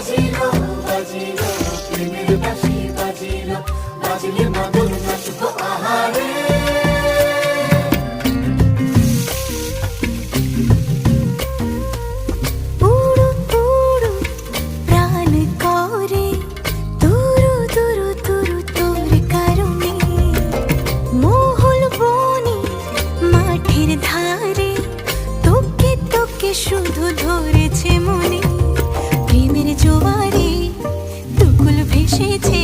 বাজিলো বাজিলো প্রেমের বাঁশি বাজিলো, বাজলে মদন নাচবো আহারে। উড়ো উড়ো প্রাণ করে তুরু তুরু তুরু তোর কারণে, মহল বনে মাঠের ধারে তোকে তোকে শুধু ধরেছে মনে। প্রেমের জোয়ারে দুকুল ভেসেছে